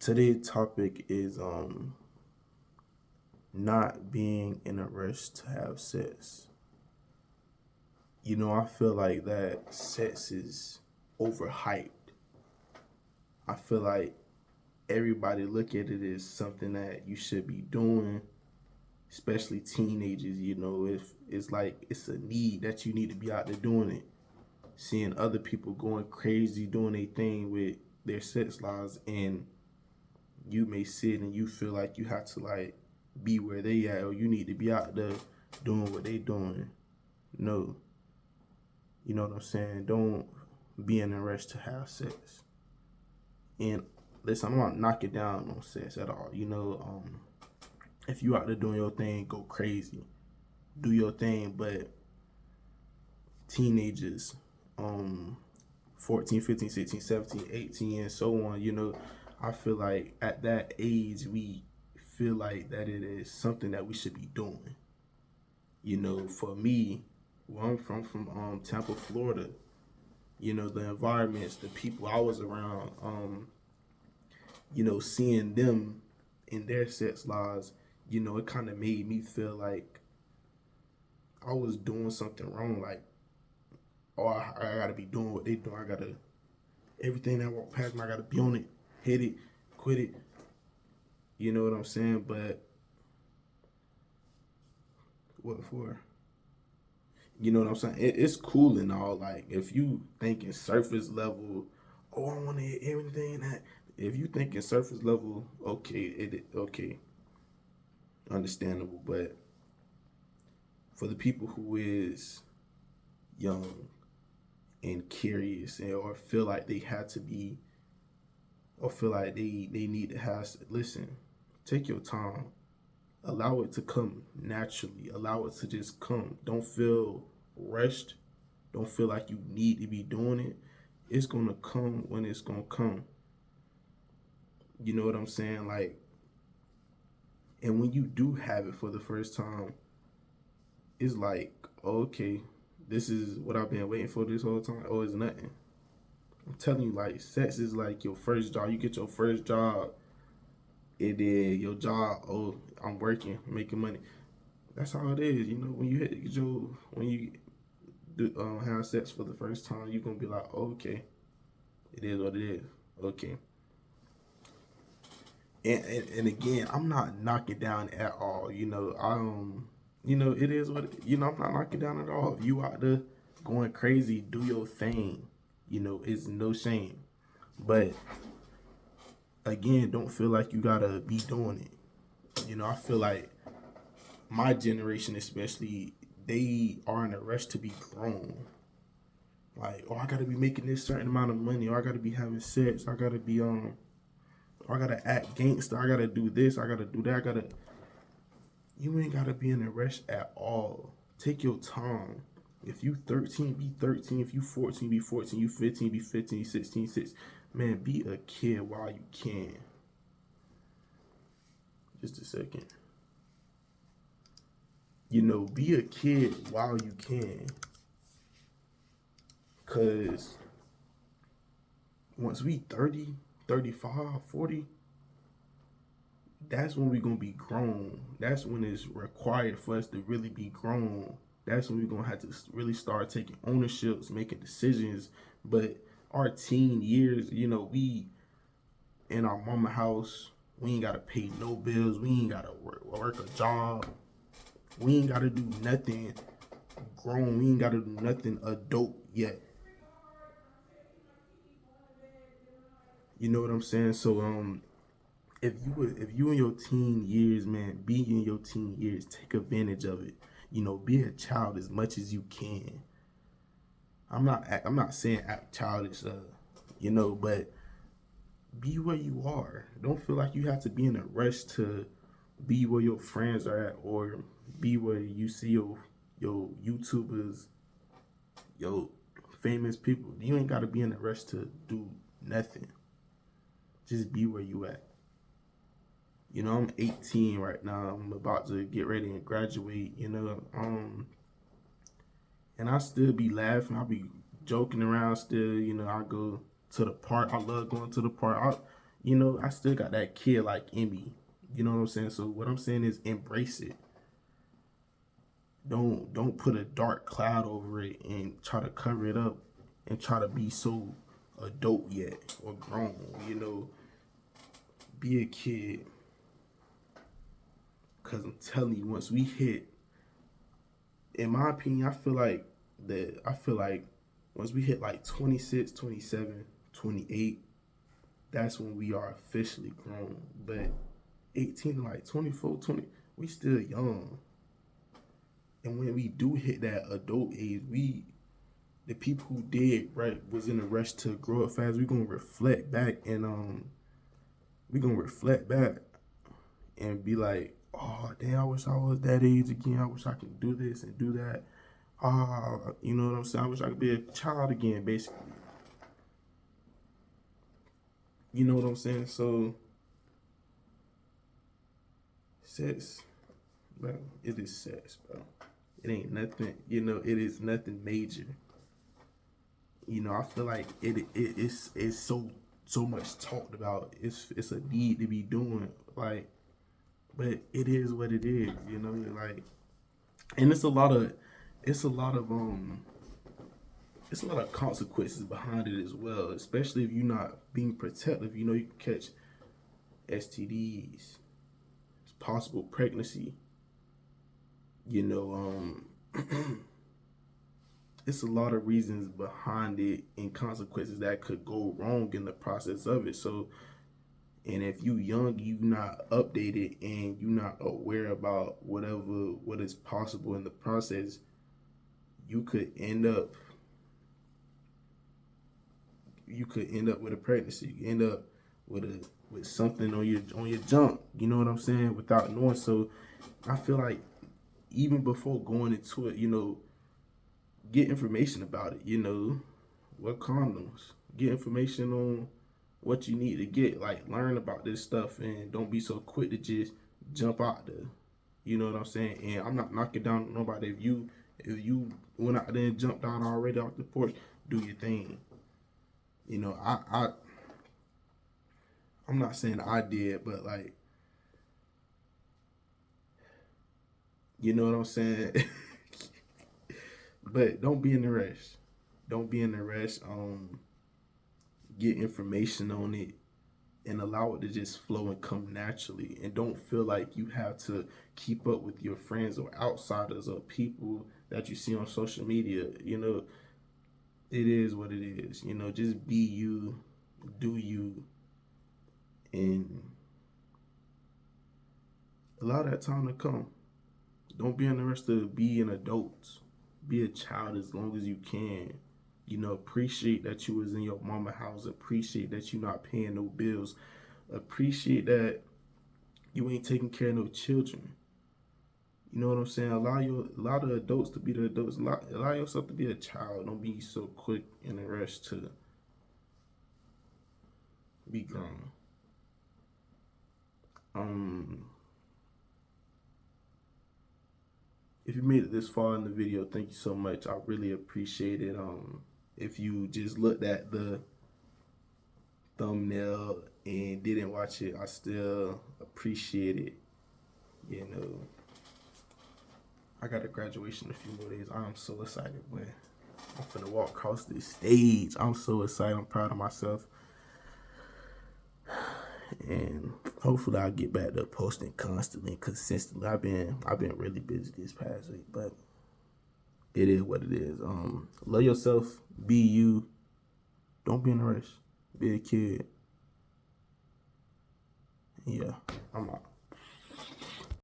Today's topic is not being in a rush to have sex. I feel like that sex is overhyped. I feel like everybody look at it as something that you should be doing, especially teenagers. If it's like it's a need that you need to be out there doing it. Seeing other people going crazy doing a thing with their sex lives, and you may sit and you feel like you have to like be where they at, or you need to be out there doing what they doing. No, you know what I'm saying? Don't be in a rush to have sex. And listen, I'm not knocking down on sex at all. If you out there doing your thing, go crazy, do your thing. But teenagers, um, 14, 15, 16, 17, 18, and so on, I feel like at that age, we feel like that it is something that we should be doing. For me, where I'm from Tampa, Florida. The environments, the people I was around, seeing them in their sex lives, it kind of made me feel like I was doing something wrong. Like, oh, I gotta be doing what they doing. I gotta everything that walk past me, I gotta be on it, hit it, quit it. You know what I'm saying? But what for? You know what I'm saying? It's cool and all. Like, if you thinking surface level, oh, I want to hit everything that. If you thinking surface level, okay, understandable. But for the people who is young and curious, or feel like they had to be, or feel like they need to have, listen, take your time. Allow it to come naturally. Allow it to just come. Don't feel rushed. Don't feel like you need to be doing it. It's gonna come when it's gonna come. You know what I'm saying? Like, and when you do have it for the first time, it's like, okay, this is what I've been waiting for this whole time. Oh, it's nothing. I'm telling you, like, sex is like your first job. You get your first job, and then your job, oh, I'm working, making money. That's how it is. When you hit your, when you do, have sex for the first time, you're gonna be like, oh, okay, it is what it is. Okay. And again, I'm not knocking down at all. It is what I'm not knocking down at all. If you out there going crazy, do your thing. It's no shame. But again, don't feel like you gotta be doing it. I feel like my generation, especially, they are in a rush to be grown. Like, oh, I gotta be making this certain amount of money, or I gotta be having sex, I gotta be or I gotta act gangster, I gotta do this, I gotta do that, I gotta. You ain't gotta be in a rush at all. Take your time. If you 13, be 13. If you 14, be 14. You 15, be 15. 16, 6. Man, be a kid while you can. Just a second. Be a kid while you can. Because once we 30, 35, 40, that's when we going to be grown. That's when it's required for us to really be grown. That's when we're going to have to really start taking ownerships, making decisions. But our teen years, we in our mama house, we ain't got to pay no bills. We ain't got to work a job. We ain't got to do nothing grown. We ain't got to do nothing adult yet. You know what I'm saying? So if you in your teen years, man, be in your teen years, take advantage of it. Be a child as much as you can. I'm not saying act childish, but be where you are. Don't feel like you have to be in a rush to be where your friends are at, or be where you see your YouTubers, your famous people. You ain't gotta be in a rush to do nothing. Just be where you at. I'm 18 right now. I'm about to get ready and graduate. And I still be laughing. I be joking around still. I go to the park. I love going to the park. You know, I still got that kid like in me. You know what I'm saying? So what I'm saying is embrace it. Don't put a dark cloud over it and try to cover it up and try to be so adult yet or grown. You know, be a kid. Cause I'm telling you, once we hit, in my opinion, I feel like once we hit like 26, 27, 28, that's when we are officially grown. But 18 to like 24, 20, we still young. And when we do hit that adult age, the people who did right was in a rush to grow up fast. We gonna reflect back and be like, oh damn, I wish I was that age again. I wish I could do this and do that. You know what I'm saying? I wish I could be a child again, basically. You know what I'm saying? So sex, bro, it is sex, bro. It ain't nothing, you know, it is nothing major. You know, I feel like it's so much talked about. It's a need to be doing, like, but it is what it is, you know, like, and it's a lot of it's a lot of consequences behind it as well, especially if you're not being protective. You know, you can catch STDs, possible pregnancy. You know, it's a lot of reasons behind it and consequences that could go wrong in the process of it. So, and if you young, you not updated and you not aware about what is possible in the process, you could end up with a pregnancy. You end up with something on your junk. You know what I'm saying? Without knowing. So I feel like even before going into it, you know, get information about it. You know, what condoms. Get information on what you need to get. Like learn about this stuff and don't be so quick to just jump out there. You know what I'm saying? And I'm not knocking down nobody. If you went out there and jumped down already off the porch, do your thing. You know, I'm not saying I did, but like, you know what I'm saying? But don't be in the rush. Don't be in the rush. Get information on it and allow it to just flow and come naturally. And don't feel like you have to keep up with your friends or outsiders or people that you see on social media. You know, it is what it is. You know, just be you, do you, and allow that time to come. Don't be in the rush to be an adult. Be a child as long as you can. You know, appreciate that you was in your mama house. Appreciate that you not paying no bills. Appreciate that you ain't taking care of no children. You know what I'm saying? Allow the adults to be the adults. Allow yourself to be a child. Don't be so quick in a rush to be grown. If you made it this far in the video, thank you so much. I really appreciate it. If you just looked at the thumbnail and didn't watch it, I still appreciate it. You know, I got a graduation in a few more days. I'm so excited, boy. I'm finna walk across this stage. I'm so excited. I'm proud of myself. And hopefully I'll get back to posting constantly and consistently. I've been really busy this past week, but it is what it is. Love yourself, be you. Don't be in a rush. Be a kid. Yeah, I'm out.